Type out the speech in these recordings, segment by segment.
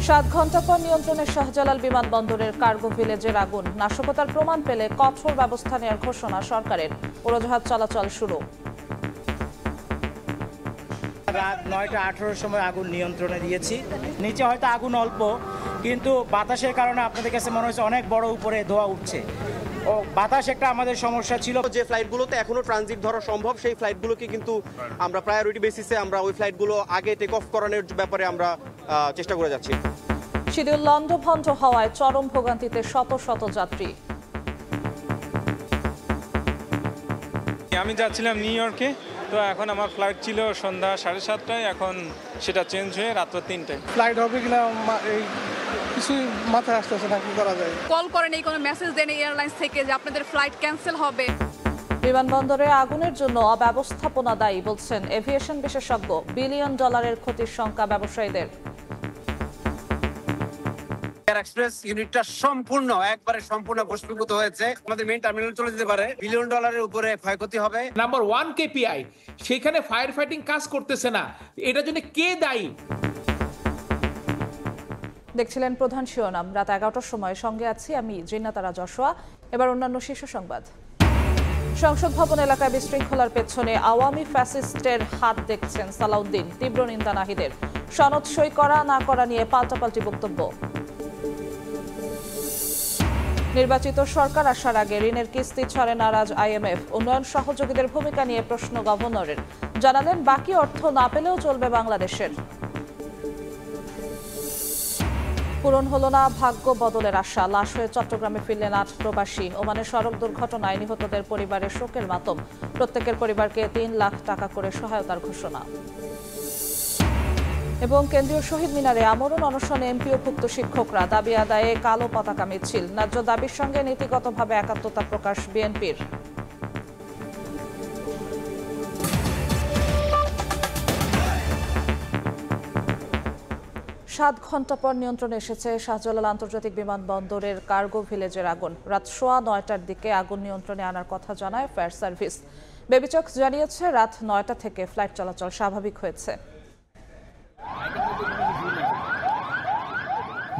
7 ঘন্টা পর নিয়ন্ত্রণে শাহজালাল বিমানবন্দরের কার্গো ভিলেজের আগুন। নাশকতার প্রমাণ পেলে কঠোর ব্যবস্থা নেওয়ার ঘোষণা সরকারের। উড়োজাহাজ চলাচল শুরু। রাত 9:18 সময় আগুন নিয়ন্ত্রণে দিয়েছি। নিচে হয়তো আগুন অল্প, কিন্তু বাতাসের কারণে আপনাদের কাছে মনে হচ্ছে অনেক বড় উপরে ধোঁয়া উঠছে। ও বাতাস একটা আমাদের সমস্যা ছিল। যে ফ্লাইটগুলোতে এখনো ট্রানজিট ধরা সম্ভব, সেই ফ্লাইটগুলোকে কিন্তু আমরা প্রায়োরিটি বেসিসে আমরা ওই ফ্লাইটগুলো আগে টেক অফ করানোর ব্যাপারে আমরা চেষ্টা করে যাচ্ছি। শিডিউল লন্ডভন্ড হওয়ায় চরম ভোগান্তিতে শত শত যাত্রী। আমি যাচ্ছিলাম নিউ ইয়র্কে, তো এখন আমার ফ্লাইট ছিল সন্ধ্যা 7:30টায়, এখন সেটা চেঞ্জ হয়ে রাত্র 3টায়। ফ্লাইট হবে কিনা কিছুই মাথায় আসতেছে না, কি করা যায়। কল করেন, এই কোনো মেসেজ দেন এয়ারলাইন্স থেকে যে আপনাদের ফ্লাইট ক্যান্সেল হবে। বিমানবন্দরে আগুনের জন্য অব্যবস্থাপনা দায়ী বলছেন এভিয়েশন বিশেষজ্ঞ। $বিলিয়ন ক্ষতির শঙ্কা ব্যবসায়ীদের। এক্সপ্রেস ইউনিটটা সম্পূর্ণ ভস্মীভূত হয়েছে। আমাদের মেইন টার্মিনাল চলে যেতে পারে। $বিলিয়ন উপরে ক্ষয়ক্ষতি হবে। নাম্বার 1 কেপিআই, সেখানে ফায়ার ফাইটিং কাজ করতেছে না, এটার জন্য কে দায়ী? দেখছিলেন প্রধান শিরোনাম। রাত 11টার সময় সঙ্গে আছি আমি জিন্নাতারা যশোয়া। এবার অন্যান্য শীর্ষ সংবাদ। সংসদ ভবন এলাকায় বিশৃঙ্খলার পেছনে আওয়ামী ফ্যাসিস্টের হাত দেখছেন সালাউদ্দিন। তীব্র নিন্দা নাহিদের। সনদ সই করা না করা নিয়ে পাল্টাপাল্টি বক্তব্য। নির্বাচিত সরকার আসার আগে ঋণের কিস্তি ছাড়ে নারাজ IMF। উন্নয়ন সহযোগীদের ভূমিকা নিয়ে প্রশ্ন গভর্নরের। জানালেন বাকি অর্থ না পেলেও চলবে বাংলাদেশের। পূরণ হলো না ভাগ্য বদলের আশা। লাশ হয়ে চট্টগ্রামে ফিরলেন 8 প্রবাসী। ওমানের সড়ক দুর্ঘটনায় নিহতদের পরিবারের শোকের মাতম। প্রত্যেকের পরিবারকে 3 লাখ টাকা করে সহায়তার ঘোষণা। এবং কেন্দ্রীয় শহীদ মিনারে আমরণ অনশনে এমপিওভুক্ত শিক্ষকরা। দাবি আদায়ে কালো পতাকা মিছিল। ন্যায্য দাবির সঙ্গে নীতিগতভাবে একাত্মতা প্রকাশ বিএনপির। 7 ঘন্টা পর নিয়ন্ত্রণে এসেছে শাহজালাল আন্তর্জাতিক বিমানবন্দরের কার্গো ভিলেজের আগুন। রাত 9:15টার দিকে আগুন নিয়ন্ত্রণে আনার কথা জানায় ফায়ার সার্ভিস। বেবিচক জানিয়েছে রাত 9টা থেকে ফ্লাইট চলাচল স্বাভাবিক হয়েছে।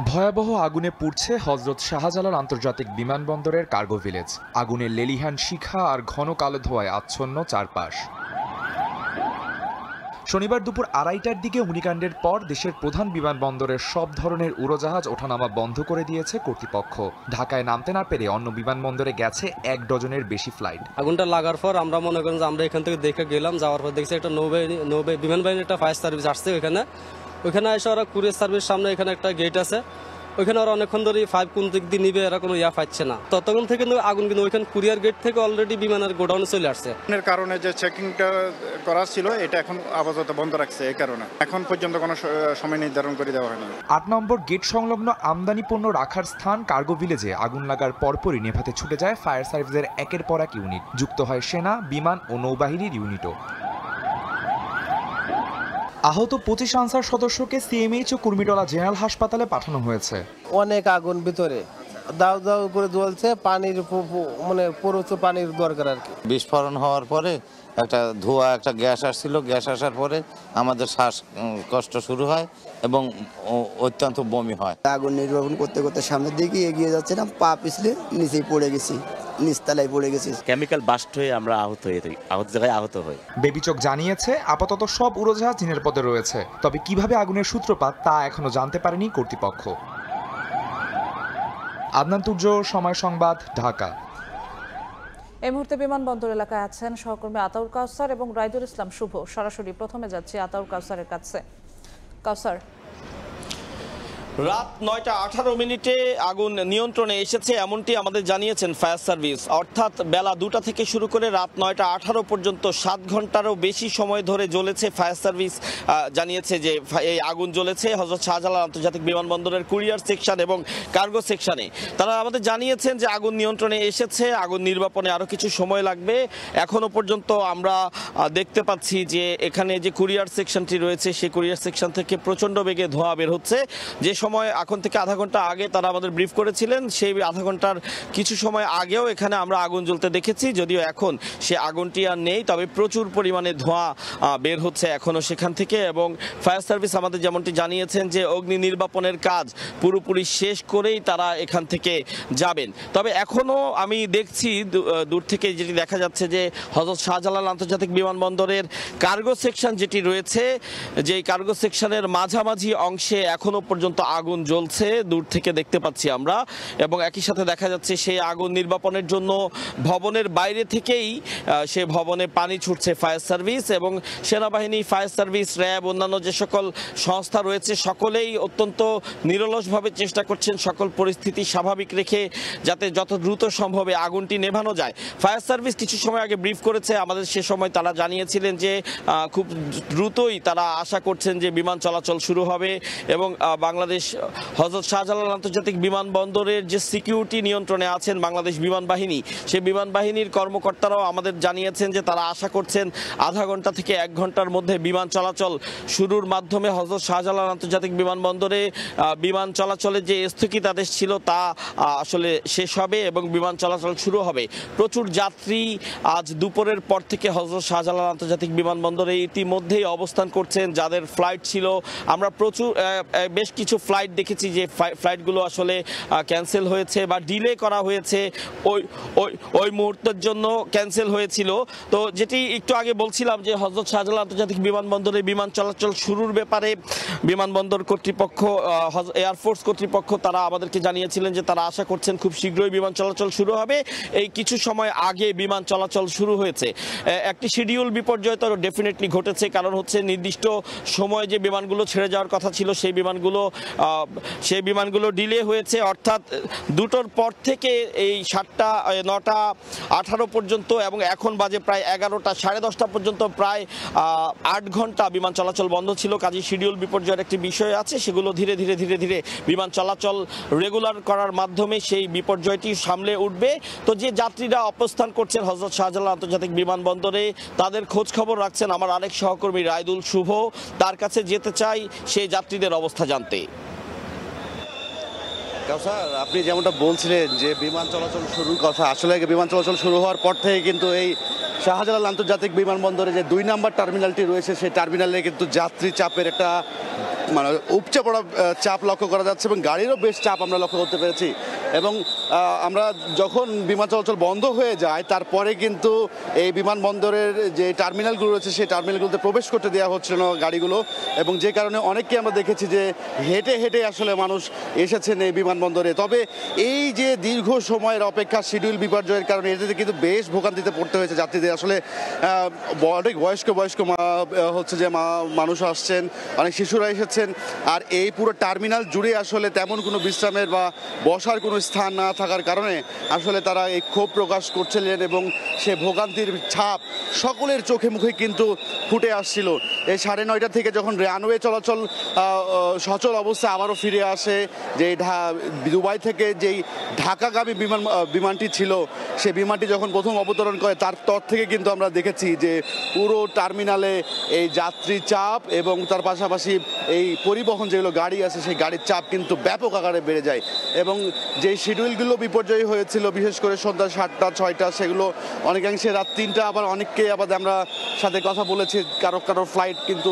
ভয়াবহ আগুনে পুড়ছে হযরত শাহজালাল আন্তর্জাতিক বিমানবন্দরের কার্গো ভিলেজ। আগুনের লেলিহান শিখা আর ঘন কালো ধোঁয়ায় আচ্ছন্ন চারপাশ। শনিবার দুপুর 2:30টার দিকে অগ্নিকাণ্ডের পর দেশের প্রধান বিমানবন্দরের সব ধরনের উড়োজাহাজ ওঠানামা বন্ধ করে দিয়েছে কর্তৃপক্ষ। ঢাকায় নামতে না পেরে অন্য বিমানবন্দরে গেছে 1 ডজনের বেশি ফ্লাইট। আগুনটা লাগার পর আমরা মনে করেন যে আমরা এখান থেকে দেখে গেলাম, যাওয়ার পর দেখছি একটা নৌবাহিনী বিমান বাহিনীর একটা ফায়ার সার্ভিস আসছে। ওইখানে এসে ওরা কুরিয়ার সার্ভিস সামনে এখানে একটা গেট আছে, ওইখানে ওরা অনেকক্ষণ ধরে 5 কোন দিক দিয়ে নিবে এরা কোনো পাচ্ছে না। ততক্ষণ থেকে আগুন কিন্তু ওইখানে কুরিয়ার গেট থেকে অলরেডি বিমানের গোডাউনে চলে আসছে। এর কারণে যে চেকিংটা করা ছিল এটা এখন আপাতত বন্ধ রাখছে। এই কারণে এখন পর্যন্ত কোনো সময় নির্ধারণ করে দেওয়া হয়নি। 8 নম্বর গেট সংলগ্ন আমদানি পণ্য রাখার স্থান কার্গো ভিলেজে আগুন লাগার পরপরই নেভাতে ছুটে যায় ফায়ার সার্ভিসের একের পর এক ইউনিট। যুক্ত হয় সেনা, বিমান ও নৌবাহিনীর ইউনিটও। আহত 25 আনসার সদস্যকে CMH ও কুর্মিটোলা জেনারেল হাসপাতালে পাঠানো হয়েছে। অনেক আগুন ভিতরে দাউ দাউ করে জ্বলছে, পানির প্রচুর পানির দরকার আর কি। বিস্ফোরণ হওয়ার পরে একটা ধোঁয়া, একটা গ্যাস আসছিল। গ্যাস আসার পরে আমাদের শ্বাসকষ্ট শুরু হয় এবং অত্যন্ত বমি হয়। আগুন নির্বাপন করতে করতে সামনের দিকে এগিয়ে যাচ্ছিলাম, পা পিছলে নিচেই পড়ে গেছি, নিচতলায় পড়ে গেছি। কেমিক্যাল বাস্ট হয়ে আমরা আহত জায়গায় আহত হই। বেবিচক জানিয়েছে আপাতত সব উড়োজাহাজ নিরাপদে রয়েছে, তবে কিভাবে আগুনের সূত্রপাত তা এখনো জানতে পারেনি কর্তৃপক্ষ। আদনান তুর্য, সময় সংবাদ, ঢাকা। এই মুহূর্তে বিমানবন্দর এলাকায় আছেন সহকর্মী আতাউর কাউসার এবং রাইদুল ইসলাম শুভ। সরাসরি প্রথমে যাচ্ছি আতাউর কাউসারের কাছে। কাউসার, রাত 9:18 আগুন নিয়ন্ত্রণে এসেছে এমনটি আমাদের জানিয়েছেন ফায়ার সার্ভিস। অর্থাৎ বেলা 2টা থেকে শুরু করে রাত 9:18 পর্যন্ত 7 ঘন্টারও বেশি সময় ধরে জ্বলেছে। ফায়ার সার্ভিস জানিয়েছে যে এই আগুন জ্বলেছে হযরত শাহজালাল আন্তর্জাতিক বিমানবন্দরের কুরিয়ার সেকশন এবং কার্গো সেকশনে। তারা আমাদের জানিয়েছেন যে আগুন নিয়ন্ত্রণে এসেছে, আগুন নির্বাপনে আরও কিছু সময় লাগবে। এখনও পর্যন্ত আমরা দেখতে পাচ্ছি যে এখানে যে কুরিয়ার সেকশনটি রয়েছে সেই কুরিয়ার সেকশন থেকে প্রচণ্ড বেগে ধোঁয়া বের হচ্ছে। যে সময় এখন থেকে আধা ঘন্টা আগে তারা আমাদের ব্রিফ করেছিলেন, সেই আধা ঘন্টার কিছু সময় আগেও এখানে আমরা আগুন জ্বলতে দেখেছি, যদিও এখন সে আগুনটি আর নেই, তবে প্রচুর পরিমাণে ধোঁয়া বের হচ্ছে এখনো সেখান থেকে। এবং ফায়ার সার্ভিস আমাদের যেমনটি জানিয়েছেন যে অগ্নি নির্বাপনের কাজ পুরোপুরি শেষ করেই তারা এখান থেকে যাবেন। তবে এখনো আমি দেখছি দূর থেকে যেটি দেখা যাচ্ছে যে হযরত শাহজালাল আন্তর্জাতিক বিমানবন্দরের কার্গো সেকশন যেটি রয়েছে, যে কার্গো সেকশনের মাঝামাঝি অংশে এখনো পর্যন্ত আগুন জ্বলছে, দূর থেকে দেখতে পাচ্ছি আমরা। এবং একই সাথে দেখা যাচ্ছে সেই আগুন নির্বাপনের জন্য ভবনের বাইরে থেকেই সে ভবনে পানি ছুটছে ফায়ার সার্ভিস এবং সেনাবাহিনী, ফায়ার সার্ভিস, র্যাব, অন্যান্য যে সকল সংস্থা রয়েছে সকলেই অত্যন্ত নিরলসভাবে চেষ্টা করছেন সকল পরিস্থিতি স্বাভাবিক রেখে যাতে যত দ্রুত সম্ভব আগুনটি নেভানো যায়। ফায়ার সার্ভিস কিছু সময় আগে ব্রিফ করেছে আমাদের, সে সময় তারা জানিয়েছিলেন যে খুব দ্রুতই তারা আশা করছেন যে বিমান চলাচল শুরু হবে এবং বাংলাদেশ হযরত শাহজালাল আন্তর্জাতিক বিমানবন্দরের যে সিকিউরিটি নিয়ন্ত্রণে আছেন বাংলাদেশ বিমান বাহিনী, সেই বিমান বাহিনীর কর্মকর্তারাও আমাদের জানিয়েছেন যে তারা আশা করছেন আধা ঘন্টা থেকে 1 ঘন্টার মধ্যে বিমান চলাচল শুরুর মাধ্যমে হযরত শাহজালাল আন্তর্জাতিক বিমানবন্দরে বিমান চলাচলের যে স্থগিতাদেশ ছিল তা আসলে শেষ হবে এবং বিমান চলাচল শুরু হবে। প্রচুর যাত্রী আজ দুপুরের পর থেকে হযরত শাহজালাল আন্তর্জাতিক বিমানবন্দরে ইতিমধ্যেই অবস্থান করছেন, যাদের ফ্লাইট ছিল। আমরা বেশ কিছু ফ্লাইট দেখেছি যে ফ্লাইটগুলো আসলে ক্যান্সেল হয়েছে বা ডিলে করা হয়েছে, ওই মুহূর্তের জন্য ক্যান্সেল হয়েছিল। তো যেটি একটু আগে বলছিলাম যে হযরত শাহজালাল আন্তর্জাতিক বিমানবন্দরে বিমান চলাচল শুরুর ব্যাপারে বিমানবন্দর কর্তৃপক্ষ, এয়ারফোর্স কর্তৃপক্ষ তারা আমাদেরকে জানিয়েছিলেন যে তারা আশা করছেন খুব শীঘ্রই বিমান চলাচল শুরু হবে। এই কিছু সময় আগে বিমান চলাচল শুরু হয়েছে। একটি শিডিউল বিপর্যয় তো ডেফিনেটলি ঘটেছে, কারণ হচ্ছে নির্দিষ্ট সময়ে যে বিমানগুলো ছেড়ে যাওয়ার কথা ছিল সেই বিমানগুলো ডিলে হয়েছে, অর্থাৎ 2টোর পর থেকে এই 7টা 9টা 18 পর্যন্ত এবং এখন বাজে প্রায় 11টা 10:30 পর্যন্ত প্রায় 8 ঘন্টা বিমান চলাচল বন্ধ ছিল। কাজে শিডিউল বিপর্যয়ের একটি বিষয় আছে, সেগুলো ধীরে ধীরে বিমান চলাচল রেগুলার করার মাধ্যমে সেই বিপর্যয়টি সামলে উঠবে। তো যে যাত্রীরা অবস্থান করছেন হযরত শাহজালাল আন্তর্জাতিক বিমানবন্দরে তাদের খোঁজ খবর রাখছেন আমার আরেক সহকর্মী রায়দুল শুভ, তার কাছে যেতে চাই সেই যাত্রীদের অবস্থা জানতে। স্যার, আপনি যেমনটা বলছিলেন যে বিমান চলাচল শুরুর কথা, আসলে বিমান চলাচল শুরু হওয়ার পর থেকে কিন্তু এই শাহজালাল আন্তর্জাতিক বিমানবন্দরে যে 2 নম্বর টার্মিনালটি রয়েছে সেই টার্মিনালে কিন্তু যাত্রী চাপের একটা মানে উপচে পড়া চাপ লক্ষ্য করা যাচ্ছে এবং গাড়িরও বেশ চাপ আমরা লক্ষ্য করতে পেরেছি। এবং আমরা যখন বিমান চলাচল বন্ধ হয়ে যায় তারপরে কিন্তু এই বিমানবন্দরের যে টার্মিনালগুলো রয়েছে সেই টার্মিনালগুলোতে প্রবেশ করতে দেওয়া হচ্ছিল না গাড়িগুলো, এবং যে কারণে অনেককে আমরা দেখেছি যে হেঁটে আসলে মানুষ এসেছেন এই বিমানবন্দরে। তবে এই যে দীর্ঘ সময়ের অপেক্ষা শিডিউল বিপর্যয়ের কারণে এটাতে কিন্তু বেশ ভোগান্তিতে পড়তে হয়েছে যাত্রীদের। আসলে অনেক বয়স্ক হচ্ছে যে মানুষ আসছেন, অনেক শিশুরা এসেছেন, আর এই পুরো টার্মিনাল জুড়ে আসলে তেমন কোনো বিশ্রামের বা বসার কোনো স্থান না থাকার কারণে আসলে তারা এই ক্ষোভ প্রকাশ করছিলেন এবং সে ভোগান্তির ছাপ সকলের চোখে মুখে কিন্তু ফুটে আসছিল। এই 9:30 থেকে যখন রানওয়ে চলাচল সচল অবস্থা আবারও ফিরে আসে, যে দুবাই থেকে যেই ঢাকাগামী বিমানটি ছিল সেই বিমানটি যখন প্রথম অবতরণ করে তার থেকে কিন্তু আমরা দেখেছি যে পুরো টার্মিনালে এই যাত্রী চাপ এবং তার পাশাপাশি এই পরিবহন যেগুলো গাড়ি আছে সেই গাড়ির চাপ কিন্তু ব্যাপক আকারে বেড়ে যায়। এবং যে শিডিউলগুলো বিপর্যয়ী হয়েছিল বিশেষ করে সন্ধ্যা 7টা 6টা সেগুলো অনেকাংশে রাত 3টা, আবার অনেককে আবার আমরা সাথে কথা বলেছি কারো ফ্লাইট কিন্তু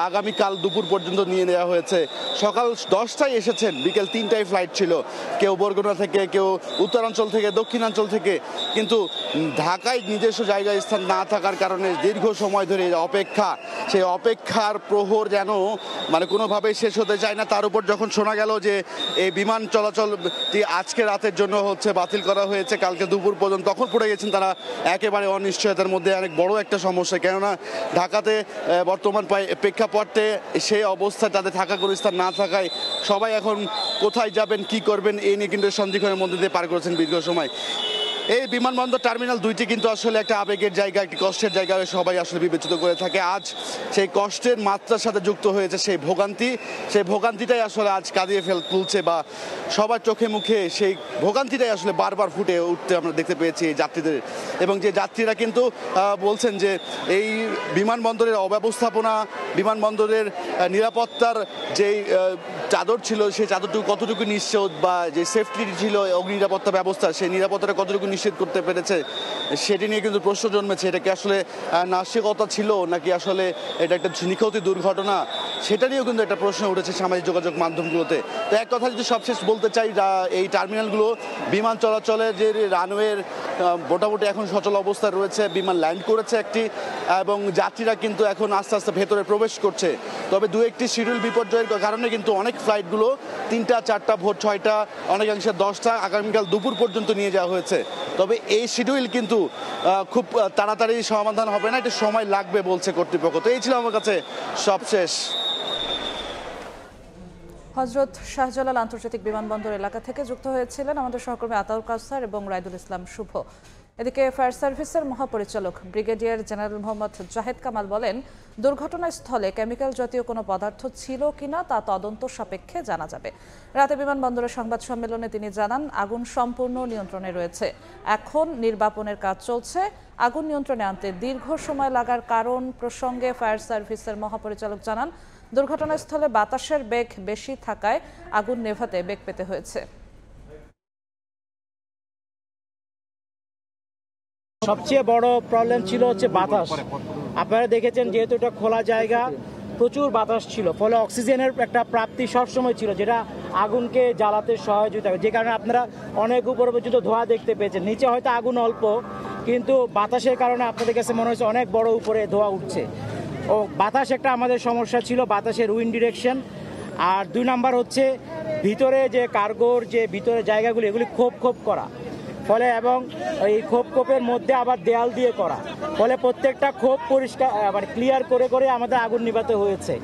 আগামীকাল দুপুর পর্যন্ত নিয়ে নেওয়া হয়েছে। সকাল 10টায় এসেছেন, বিকেল 3টায় ফ্লাইট ছিল, কেউ বরগুনা থেকে, কেউ উত্তরাঞ্চল থেকে, দক্ষিণাঞ্চল থেকে, কিন্তু ঢাকায় নিজস্ব জায়গায় স্থান না থাকার কারণে দীর্ঘ সময় ধরে অপেক্ষা, সেই অপেক্ষার প্রহর যেন মানে কোনোভাবেই শেষ হতে চায় না। তার উপর যখন শোনা গেল যে এই বিমান চলাচলটি আজকে রাতের জন্য বাতিল করা হয়েছে কালকে দুপুর পর্যন্ত, তখন পড়ে গেছেন তারা একেবারে অনিশ্চয়তার মধ্যে। অনেক বড় একটা সমস্যা, কেননা ঢাকাতে বর্তমান প্রেক্ষাপটে সেই অবস্থায় তাদের থাকার কোনো স্থান না থাকায় সবাই এখন কোথায় যাবেন কি করবেন এই নিয়ে কিন্তু সন্দিগ্ধের মধ্যে দিয়ে পার করেছেন দীর্ঘ সময়। এই বিমানবন্দর টার্মিনাল দুইটি কিন্তু আসলে একটা আবেগের জায়গা, একটি কষ্টের জায়গা সবাই আসলে বিবেচিত করে থাকে। আজ সেই কষ্টের মাত্রার সাথে যুক্ত হয়েছে সেই ভোগান্তি, সেই ভোগান্তিটাই আসলে আজ কাঁদিয়ে তুলছে বা সবার চোখে মুখে সেই ভোগান্তিটাই আসলে বারবার ফুটে উঠতে আমরা দেখতে পেয়েছি এই যাত্রীদের। এবং যে যাত্রীরা কিন্তু বলছেন যে এই বিমানবন্দরের অব্যবস্থাপনা, বিমানবন্দরের নিরাপত্তার যেই চাদর ছিল সেই চাদরটুকু কতটুকু নিশ্চিত বা যে সেফটি ছিল অগ্নি নিরাপত্তা ব্যবস্থা সেই নিরাপত্তাটা কতটুকু নিশ্চিত করতে পেরেছে সেটি নিয়ে কিন্তু প্রশ্ন জন্মেছে। এটা কি আসলে নাশিকতা ছিল নাকি আসলে এটা একটা নিখুঁত দুর্ঘটনা, সেটা নিয়েও কিন্তু একটা প্রশ্ন উঠেছে সামাজিক যোগাযোগ মাধ্যমগুলোতে। তো এক কথা যদি সবশেষ বলতে চাই, এই টার্মিনালগুলো বিমান চলাচলের যে রানওয়ের মোটামুটি এখন সচল অবস্থায় রয়েছে, বিমান ল্যান্ড করেছে একটি এবং যাত্রীরা কিন্তু এখন আস্তে আস্তে ভেতরে প্রবেশ করছে। তবে দু একটি শিডিউল বিপর্যয়ের কারণে কিন্তু অনেক ফ্লাইটগুলো 3টা 4টা ভোর 6টা অনেকাংশে 10টা আগামীকাল দুপুর পর্যন্ত নিয়ে যাওয়া হয়েছে। তবে এই শিডিউল কিন্তু খুব তাড়াতাড়ি সমাধান হবে না, এটা সময় লাগবে বলছে কর্তৃপক্ষ। তো এই ছিল আমার কাছে সবশেষ। হযরত শাহজালাল আন্তর্জাতিক বিমানবন্দর এলাকা থেকে যুক্ত হয়েছিলেন আমাদের সহকর্মী আতাউল কাউসার এবং রাইদুল ইসলাম শুভ। এদিকে ফায়ার সার্ভিসের মহাপরিচালক ব্রিগেডিয়ার জেনারেল মোহাম্মদ জাহেদ কামাল বলেন, দুর্ঘটনাস্থলে কেমিক্যাল জাতীয় কোনো পদার্থ ছিল কিনা তা তদন্ত সাপেক্ষে জানা যাবে। রাতে বিমানবন্দরের সংবাদ সম্মেলনে তিনি জানান, আগুন সম্পূর্ণ নিয়ন্ত্রণে রয়েছে, এখন নির্বাপনের কাজ চলছে। আগুন নিয়ন্ত্রণে আনতে দীর্ঘ সময় লাগার কারণ প্রসঙ্গে ফায়ার সার্ভিসের মহাপরিচালক জানান, দুর্ঘটনাস্থলে বাতাসের বেগ বেশি থাকায় আগুন নেভাতে বেগ পেতে হয়েছে। সবচেয়ে বড় প্রবলেম ছিল হচ্ছে বাতাস। আপনারা দেখেছেন যেহেতু এটা খোলা জায়গা, প্রচুর বাতাস ছিল, ফলে অক্সিজেনের একটা প্রাপ্তি সবসময় ছিল যেটা আগুনকে জ্বালাতে সহযোগিতা করে, যে কারণে আপনারা অনেক উপরে পর্যন্ত ধোঁয়া দেখতে পেয়েছেন। নিচে হয়তো আগুন অল্প, কিন্তু বাতাসের কারণে আপনাদের কাছে মনে হচ্ছে অনেক বড় উপরে ধোঁয়া উঠছে। ও বাতাস একটা আমাদের সমস্যা ছিল, বাতাসের উইন্ড ডিরেকশন। আর 2 নাম্বার হচ্ছে ভিতরে যে কার্গোর যে ভিতরে জায়গাগুলি এগুলি খোপ করা, ফলে এবং এই খোপের মধ্যে আবার দেয়াল দিয়ে করা, ফলে প্রত্যেকটা খোপ পরিষ্কার মানে ক্লিয়ার করে আমাদের আগুন নিভাতে হয়েছে।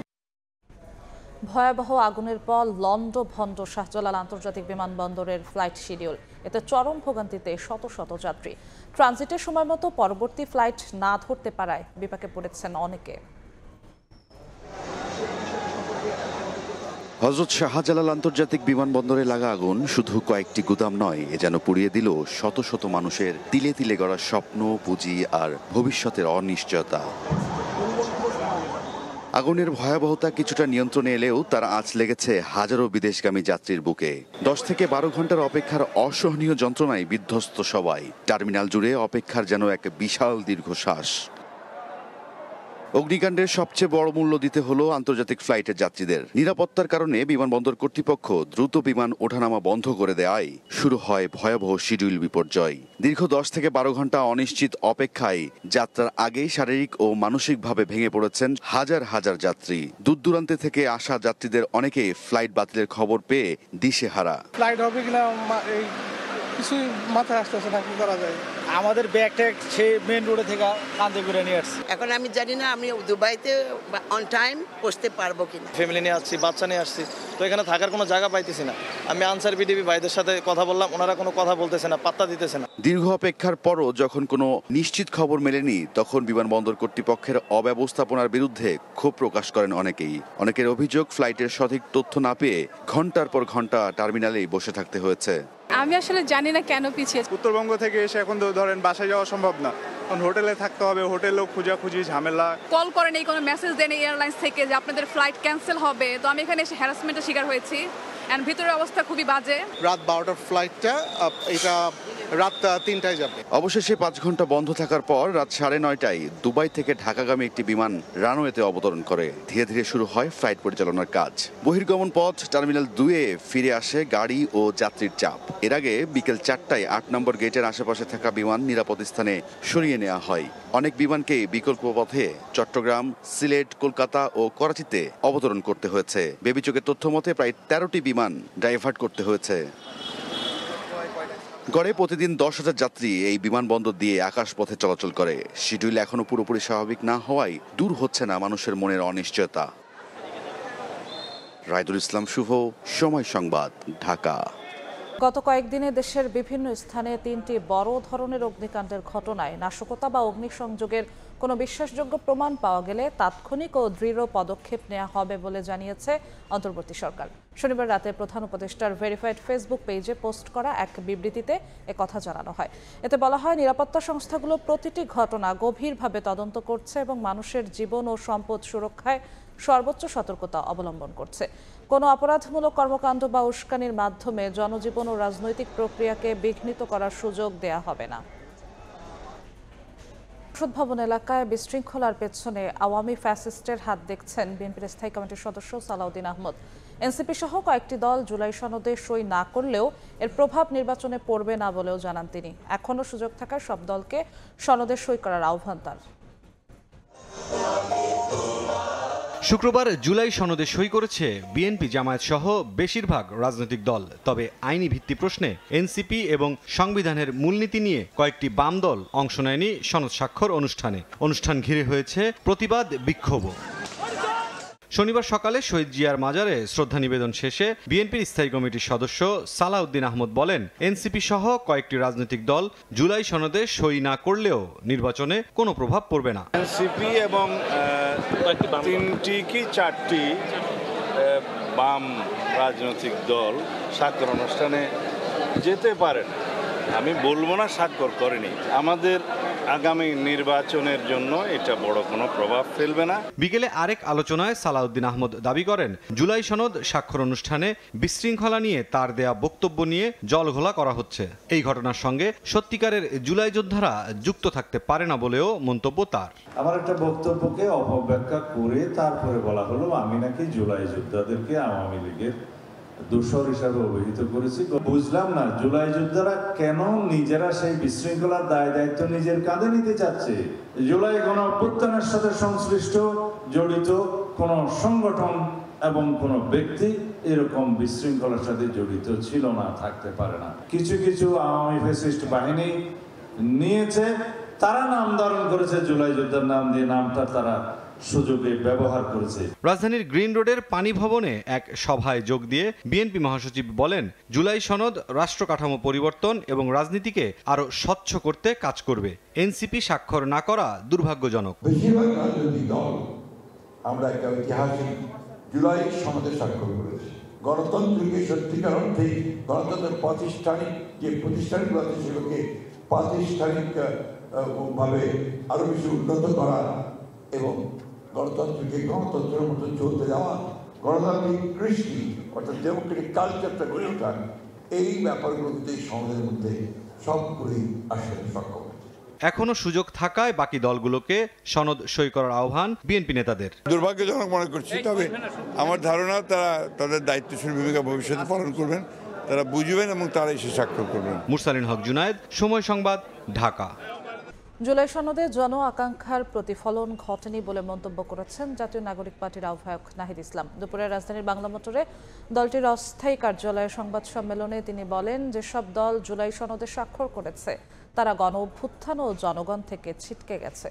ভয়াবহ আগুনের পর লন্ডভন্ড শাহজালাল আন্তর্জাতিক বিমানবন্দরের ফ্লাইট শিডিউল, এতে চরম ভোগান্তিতে শত শত যাত্রী। ট্রানজিটের সময় মতো পরবর্তী ফ্লাইট না ধরতে পারায় বিপাকে পড়েছেন অনেকে। হযরত শাহজালাল আন্তর্জাতিক বিমানবন্দরে লাগা আগুন শুধু কয়েকটি গুদাম নয়, এ যেন পুড়িয়ে দিল শত শত মানুষের তিলে তিলে গড়া স্বপ্ন, পুঁজি আর ভবিষ্যতের অনিশ্চয়তা। আগুনের ভয়াবহতা কিছুটা নিয়ন্ত্রণে এলেও তার আঁচ লেগেছে হাজারো বিদেশগামী যাত্রীর বুকে। 10 থেকে 12 ঘন্টার অপেক্ষার অসহনীয় যন্ত্রণায় বিধ্বস্ত সবাই। টার্মিনাল জুড়ে অপেক্ষার যেন এক বিশাল দীর্ঘশ্বাস। অগ্নিকাণ্ডের সবচেয়ে বড় মূল্য দিতে হলো আন্তর্জাতিক ফ্লাইটের যাত্রীদের। নিরাপত্তার কারণে বিমানবন্দর কর্তৃপক্ষ দ্রুত বিমান ওঠানামা বন্ধ করে দেওয়ায় শুরু হয় ভয়াবহ শিডিউল বিপর্যয়। দীর্ঘ 10 থেকে 12 ঘন্টা অনিশ্চিত অপেক্ষায় যাত্রার আগেই শারীরিক ও মানসিকভাবে ভেঙে পড়েছেন হাজার হাজার যাত্রী। দূর দূরান্তে থেকে আসা যাত্রীদের অনেকেই ফ্লাইট বাতিলের খবর পেয়ে দিশেহারা। ফ্লাইট হবে কিনা কিছুই মাথায় আসতেছে না, কি করা যায়। আমাদের ব্যাগটা সেই মেন রোডে থেকে কান্দে করে নিয়ে আসছে। এখন আমি জানি না আমি দুবাইতে অন টাইম পৌঁছতে পারবো কিনা। ফ্যামিলি নিয়ে আসছি, বাচ্চা নিয়ে আসছি, তো এখানে থাকার কোনো জায়গা পাইতেছি না। আমি আনসার বিডিবি ভাইদের সাথে কথা বললাম, ওনারা কোনো কথা বলতেছে না, পাত্তা দিতেছে না। দীর্ঘ অপেক্ষার পরও যখন কোনো নিশ্চিত খবর মেলেনি, তখন বিমানবন্দর কর্তৃপক্ষের অব্যবস্থাপনার বিরুদ্ধে ক্ষোভ প্রকাশ করেন অনেকেই। অনেকের অভিযোগ, ফ্লাইটের সঠিক তথ্য না পেয়ে ঘন্টার পর ঘন্টা টার্মিনালেই বসে থাকতে হয়েছে। আমি আসলে জানি না কেন পিছিয়ে। উত্তরবঙ্গ থেকে এসে এখন তো ধরেন বাসায় যাওয়া সম্ভব না, কারণ হোটেলে থাকতে হবে, হোটেলেও খোঁজাখুঁজি ঝামেলা। কল করেন, এই কোনো মেসেজ দেন এয়ারলাইন্স থেকে যে আপনাদের ফ্লাইট ক্যান্সেল হবে। তো আমি এখানে এসে হ্যারাসমেন্টের শিকার হয়েছি, এন্ড ভিতরের অবস্থা খুবই বাজে। রাত 12টার ফ্লাইটটা এটা রাত 3টায় যাবে। অবশেষে 5 ঘন্টা বন্ধ থাকার পর রাত 9:30টায় দুবাই থেকে ঢাকাগামী একটি বিমান রানওয়েতে অবতরণ করে। ধীরে ধীরে শুরু হয় ফ্লাইট পরিচালনার কাজ। বহির্গমন পথ টার্মিনাল 2-এ ফিরে আসে গাড়ি ও যাত্রীর চাপ। এর আগে বিকেল 4টায় 8 নম্বর গেটের আশেপাশে থাকা বিমান নিরাপদ স্থানে সরিয়ে নেওয়া হয়। অনেক বিমানকে বিকল্প পথে চট্টগ্রাম, সিলেট, কলকাতা ও করাচিতে অবতরণ করতে হয়েছে। বেবিচকের তথ্য মতে প্রায় 13টি বিমান ডাইভার্ট করতে হয়েছে। গড়ে প্রতিদিন 10,000 যাত্রী এই বিমানবন্দর দিয়ে আকাশপথে চলাচল করে। শিডিউল এখনো পুরোপুরি স্বাভাবিক না হওয়ায় দূর হচ্ছে না মানুষের মনের অনিশ্চয়তা। রাইদুল ইসলাম শুভ, সময় সংবাদ, ঢাকা। গত কয়েকদিনে দেশের বিভিন্ন স্থানে 3টি বড় ধরনের অগ্নিকাণ্ডের ঘটনায় নাশকতা বা অগ্নিসংযোগের কোনো বিশ্বাসযোগ্য প্রমাণ পাওয়া গেলে তাৎক্ষণিক ও দৃঢ় পদক্ষেপ নেওয়া হবে বলে জানিয়েছে অন্তর্বর্তী সরকার। শনিবার রাতে প্রধান উপদেষ্টার ভেরিফাইড ফেসবুক পেজে পোস্ট করা এক বিবৃতিতে একথা জানানো হয়। এতে বলা হয়, নিরাপত্তা সংস্থাগুলো প্রতিটি ঘটনা গভীরভাবে তদন্ত করছে এবং মানুষের জীবন ও সম্পদ সুরক্ষায় সর্বোচ্চ সতর্কতা অবলম্বন করছে। কোনো অপরাধমূলক কর্মকাণ্ড বা উস্কানির মাধ্যমে জনজীবন ও রাজনৈতিক প্রক্রিয়াকে বিঘ্নিত করার সুযোগ দেয়া হবে না। সংসদ ভবন এলাকায় বিশৃঙ্খলার পেছনে আওয়ামী ফ্যাসিস্টের হাত দেখছেন বিএনপির স্থায়ী কমিটির সদস্য সালাউদ্দিন আহমদ। এনসিপি সহ কয়েকটি দল জুলাই সনদে সই না করলেও এর প্রভাব নির্বাচনে পড়বে না বলেও জানান তিনি। এখনও সুযোগ থাকায় সব দলকে সনদে সই করার আহ্বান তার। শুক্রবার জুলাই সনদে সই করেছে বিএনপি, জামায়াত সহ বেশিরভাগ রাজনৈতিক দল। তবে আইনি ভিত্তি প্রশ্নে এনসিপি এবং সংবিধানের মূলনীতি নিয়ে কয়েকটি বাম দল অংশ নেয়নি সনদ স্বাক্ষর অনুষ্ঠানে। অনুষ্ঠান ঘিরে হয়েছে প্রতিবাদ, বিক্ষোভ। শনিবার সকালে শহীদ জিয়ার মাজারে শ্রদ্ধা নিবেদন শেষে বিএনপির স্থায়ী কমিটির সদস্য সালাউদ্দিন আহমদ বলেন, এনসিপি সহ কয়েকটি রাজনৈতিক দল জুলাই সনদে সই না করলেও নির্বাচনে কোনো প্রভাব পড়বে না। এনসিপি এবং 3টি কি 4টি বাম রাজনৈতিক দল স্বাক্ষর অনুষ্ঠানে যেতে পারে না। আমি বলবো না স্বাক্ষর করেনি। আমাদের আগামী নির্বাচনের জন্য এটা বড় কোনো প্রভাব ফেলবে না। বিকেলে আরেক আলোচনায় সালাউদ্দিন আহমদ দাবি করেন, জুলাই সনদ স্বাক্ষর অনুষ্ঠানে বিশৃঙ্খলা নিয়ে তার দেয়া বক্তব্য নিয়ে জলঘোলা করা হচ্ছে। এই ঘটনার সঙ্গে সত্যিকারের জুলাই যোদ্ধারা যুক্ত থাকতে পারে না বলেও মন্তব্য তার। আমার একটা বক্তব্যকে অপব্যাখ্যা করে তারপরে বলা হলো আমি নাকি জুলাই যোদ্ধাদেরকে আওয়ামী লীগের দোষর হিসাবে অভিহিত করেছি। বুঝলাম না জুলাই যোদ্ধারা কেন নিজেরা সেই বিশৃঙ্খলার দায় দায়িত্ব নিজের কাঁধে নিতে চাচ্ছে। জুলাই গণ অভ্যুত্থানের সাথে সংশ্লিষ্ট জড়িত কোনো সংগঠন এবং কোনো ব্যক্তি এরকম বিশৃঙ্খলার সাথে জড়িত ছিল না, থাকতে পারে না। কিছু কিছু আওয়ামী ফ্যাসিস্ট বাহিনী নিয়েছে, তারা নাম ধারণ করেছে জুলাই যোদ্ধার নাম দিয়ে, নামটা তারা সুযোগে ব্যবহার করেছে। রাজধানীর গ্রিন রোডের পানি ভবনে এক সভায় যোগ দিয়ে বিএনপি মহাসচিব বলেন, জুলাই সনদ রাষ্ট্র কাঠামো পরিবর্তন এবং রাজনীতিকে আরো স্বচ্ছ করতে কাজ করবে। এনসিপি স্বাক্ষর না করা দুর্ভাগ্যজনক। বেশিরভাগ রাজনৈতিক দল আমরা একটা ঐতিহাসিক জুলাই সনদে স্বাক্ষর করেছি। গণতন্ত্রকে সত্যিকার অর্থে গণতন্ত্রের প্রাতিষ্ঠানিক যে প্রতিষ্ঠানগুলো আছে সেগুলোকে প্রাতিষ্ঠানিক ভাবে আরো বেশি উন্নত করা এবং গণতন্ত্রকে গণতন্ত্রের মতো চলতে যাওয়া, গণতান্ত্রিক কৃষ্টি অর্থাৎ ডেমোক্রেটিক কালচারটা গড়ে ওঠা, এই ব্যাপারগুলো কিন্তু এই সমাজের মধ্যে সব করেই আসলে সক্ষম। এখনো সুযোগ থাকায় বাকি দলগুলোকে সনদ সই করার আহ্বান বিএনপি নেতাদের। দুর্ভাগ্যজনক মনে করছি, তবে আমার ধারণা তারা তাদের দায়িত্বশীল ভূমিকা ভবিষ্যতে পালন করবেন, তারা বুঝবেন এবং তারা এসে স্বাক্ষর করবেন। মুরসালিন হক জুনায়েদ, সময় সংবাদ, ঢাকা। জুলাই সনদে জন আকাঙ্ক্ষার প্রতিফলন ঘটেনি বলে মন্তব্য করেছেন জাতীয় নাগরিক পার্টির আহ্বায়ক নাহিদ ইসলাম। দুপুরে রাজধানীর বাংলা মোটরে দলটির অস্থায়ী কার্যালয়ে সংবাদ সম্মেলনে তিনি বলেন, যেসব দল জুলাই সনদে স্বাক্ষর করেছে তারা গণ অভ্যুত্থান ও জনগণ থেকে ছিটকে গেছে।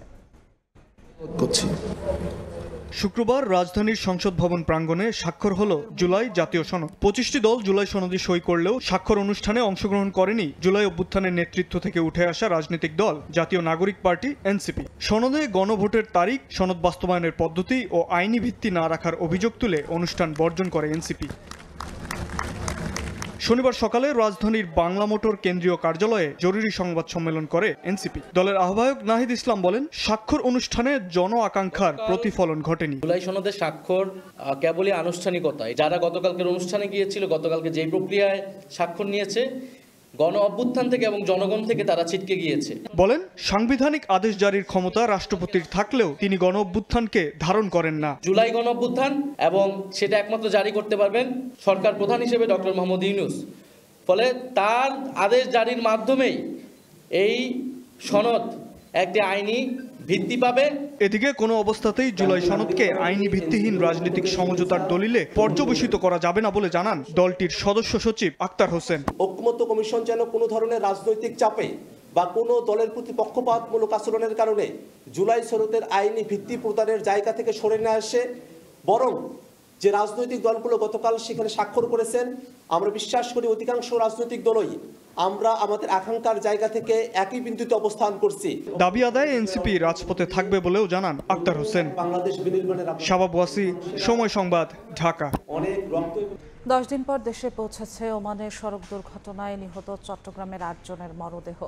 শুক্রবার রাজধানীর সংসদ ভবন প্রাঙ্গণে স্বাক্ষর হলো জুলাই জাতীয় সনদ। 25টি দল জুলাই সনদে সই করলেও স্বাক্ষর অনুষ্ঠানে অংশগ্রহণ করেনি জুলাই অভ্যুত্থানের নেতৃত্ব থেকে উঠে আসা রাজনৈতিক দল জাতীয় নাগরিক পার্টি এনসিপি। সনদে গণভোটের তারিখ, সনদ বাস্তবায়নের পদ্ধতি ও আইনি ভিত্তি না রাখার অভিযোগ তুলে অনুষ্ঠান বর্জন করে এনসিপি। শনিবার সকালে রাজধানীর বাংলা মোটর কেন্দ্রীয় কার্যালয়ে জরুরি সংবাদ সম্মেলন করে এনসিপি। দলের আহ্বায়ক নাহিদ ইসলাম বলেন, স্বাক্ষর অনুষ্ঠানে জন আকাঙ্ক্ষার প্রতিফলন ঘটেনি। জুলাই সনদের স্বাক্ষর কেবলই আনুষ্ঠানিকতা। যারা গতকালকের অনুষ্ঠানে গিয়েছিল, গতকালকে যে প্রক্রিয়ায় স্বাক্ষর নিয়েছে, গণ অভ্যুত্থান থেকে এবং জনগণ থেকে তারা ছিটকে গিয়েছে। বলেন, সাংবিধানিক আদেশ জারির ক্ষমতা রাষ্ট্রপতির থাকলেও তিনি গণ অভ্যুত্থানকে ধারণ করেন না। জুলাই গণ অভ্যুত্থান এবং সেটা একমাত্র জারি করতে পারবেন সরকার প্রধান হিসেবে ডক্টর মোহাম্মদ ইউনূস। ফলে তার আদেশ জারির মাধ্যমেই এই সনদ একটি আইনি ভিত্তি পাবে। এদিকে কোনো অবস্থাতেই জুলাই সনদকে আইনি ভিত্তিহীন রাজনৈতিক সমঝোতার দলিলে পর্যবেসিত করা যাবে না বলে জানান দলটির সদস্য সচিব আক্তার হোসেন। ঐক্যমত্য কমিশন যেন কোনো ধরনের রাজনৈতিক চাপে বা কোনো দলের প্রতি পক্ষপাতমূলক আচরণের কারণে জুলাই সনদের আইনি ভিত্তি প্রদানের জায়গা থেকে সরে না আসে, বরং যে রাজনৈতিক দলগুলো গতকাল সেখানে স্বাক্ষর করেছেন, আমরা বিশ্বাস করি অধিকাংশ রাজনৈতিক দলই আমরা আমাদের আকাঙ্ক্ষার জায়গা থেকে একই বিন্দুতে অবস্থান করছি। দাবি আদায়ে এনসিপি রাজপথে থাকবে বলেও জানান আক্তার হোসেন। বাংলাদেশ বিনির্মাণের শাবাব ওয়াসি, সময় সংবাদ, ঢাকা। 10 দিন পর দেশে পৌঁছেছে ওমানের সড়ক দুর্ঘটনায় নিহত চট্টগ্রামের 8 জনের মরদেহ।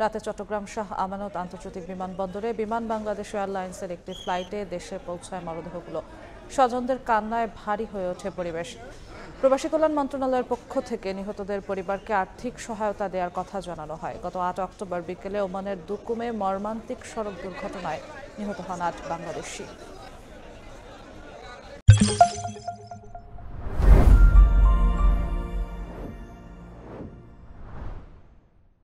রাতে চট্টগ্রাম শাহ আমানত আন্তর্জাতিক বিমানবন্দরে বিমান বাংলাদেশ এয়ারলাইন্সের একটি ফ্লাইটে দেশে পৌঁছায় মরদেহগুলো। স্বজনদের কান্নায় ভারী হয়ে ওঠে পরিবেশ। প্রবাসী কল্যাণ মন্ত্রণালয়ের পক্ষ থেকে নিহতদের পরিবারকে আর্থিক সহায়তা দেওয়ার কথা জানানো হয়। গত 8 অক্টোবর বিকেলে ওমানের দুকুমে মর্মান্তিক সড়ক দুর্ঘটনায় নিহত হন 8 বাংলাদেশি।